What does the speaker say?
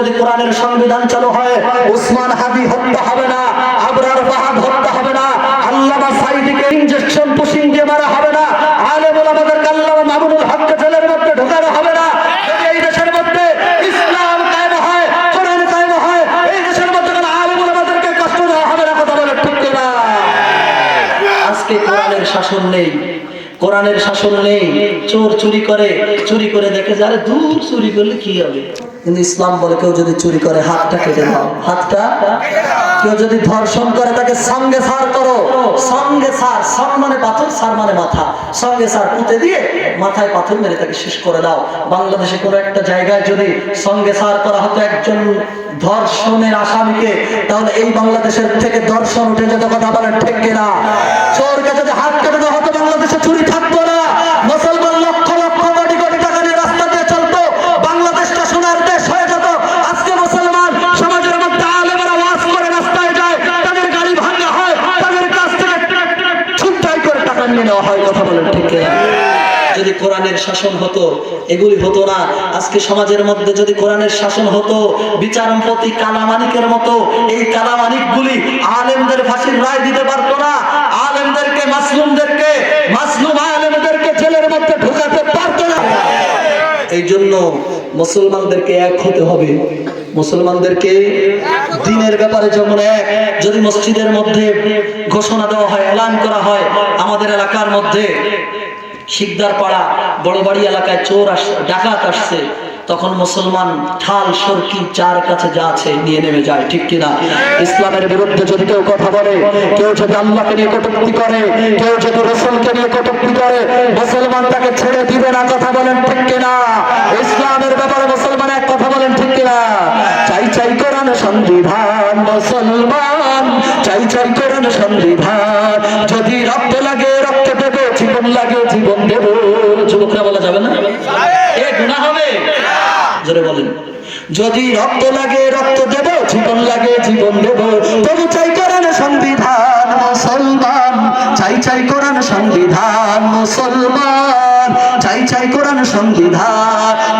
যদি কোরআনের সংবিধান চালু হয়, উসমান হাদি হত্যা হবে না, আবরার ফাহাদ হত্যা হবে না, আল্লামা সাঈদীকে ইনজেকশন পুশিং দিয়ে মারা হবে না, আলেম ওলামাদেরকে আল্লামা মামুনুল হককে জেলের মধ্যে ঢোকানো হবে না। যদি এই দেশের মধ্যে ইসলাম কায়েম হয়, কোরআন কায়েম হয়, এই দেশের মধ্যে কোনো আলেম ওলামাদেরকে কষ্ট দেওয়া হবে না। কথা বলে ঠিক কিনা? আজকে কোরআনের শাসন নেই, কোরআনের শাসন নেই। চোর চুরি করে দেখে যে আরে দূর চুরি করলে কি হবে, কিন্তু ইসলাম বলে কেউ যদি চুরি করে হাতটা কেটে দাও, হাতটা। কেউ যদি ধর্ষণ করে তাকে সঙ্গে সার করো, সঙ্গে সার, সং মানে পাথর, সার মানে মাথা, সঙ্গে সার পুঁতে দিয়ে মাথায় পাথর মেরে তাকে শেষ করে দাও। বাংলাদেশে কোনো একটা জায়গায় যদি সঙ্গে সার করা হতো একজন ধর্ষণের আসামিকে, তাহলে এই বাংলাদেশের থেকে ধর্ষণ উঠে যেত। কথা বলেন ঠিক কিনা? চোরকে যদি হাত কেটে দেওয়া হতো, বাংলাদেশে চুরি থাকতো না। মুসলমান লক্ষ লক্ষ কোটি কোটি টাকা নিয়ে রাস্তা দিয়ে চলতো, বাংলাদেশটা সোনার দেশ হয়ে যেত। আজকে মুসলমান সমাজের মধ্যে আলেমেরা ওয়াজ করে রাস্তায় যায়, তাদের গাড়ি ভাঙা হয়, তাদের কাছ থেকে ছিনতাই করে টাকা নিয়ে নেওয়া হয়। কথা বলেন ঠিক কিনা? যদি কোরআনের শাসন হতো এগুলি হতো না। আজকে সমাজের মধ্যে যদি কোরআনের শাসন হতো, বিচারপতি কালামানিকের মতো এই কালামানিকগুলি আলেমদের ফাঁসির রায় দিতে পারতো না, আলেমদেরকে মাসলুম আলেমদেরকে জেলের মধ্যে ঢোকাতে পারতো না। এই জন্য মুসলমানদেরকে এক হতে হবে, মুসলমানদেরকে দ্বীনের ব্যাপারে যেমন এক। যদি মসজিদের মধ্যে ঘোষণা দেওয়া হয়, এলান করা হয়, আমাদের এলাকার মধ্যে শিকদার পাড়া বড় বাড়ি এলাকায় চোর ডাকাত আসছে, তখন মুসলমান ঠাল সরকি যার কাছে যা আছে নিয়ে নেমে যায়। ঠিক কিনা? ইসলামের বিরুদ্ধে যদি কেউ কথা বলে, কেউ যদি আল্লাহকে নিয়ে কটূক্তি করে, কেউ যদি রাসূলকে নিয়ে কটূক্তি করে, মুসলমান তাকে ছেড়ে দিবে না। কথা বলেন ঠিক কিনা? ইসলামের ব্যাপারে মুসলমান এক। কথা বলেন ঠিক কিনা? চাই চাই কোরআন সংবিধান, মুসলমান চাই চাই কোরআন সংবিধান। যদি রক্ত লাগে রক্ত দেবো, জীবন লাগে জীবন দেবো। যুবকরা বলা যাবে না? এ গুনাহ হবে? জোরে বলেন। যদি রক্ত লাগে রক্ত দেব, জীবন লাগে জীবন দেব। তবু চাই কোরআন সংবিধান, মুসলমান চাই চাই কোরআন সংবিধান, মুসলমান চাই চাই কোরআন সংবিধান।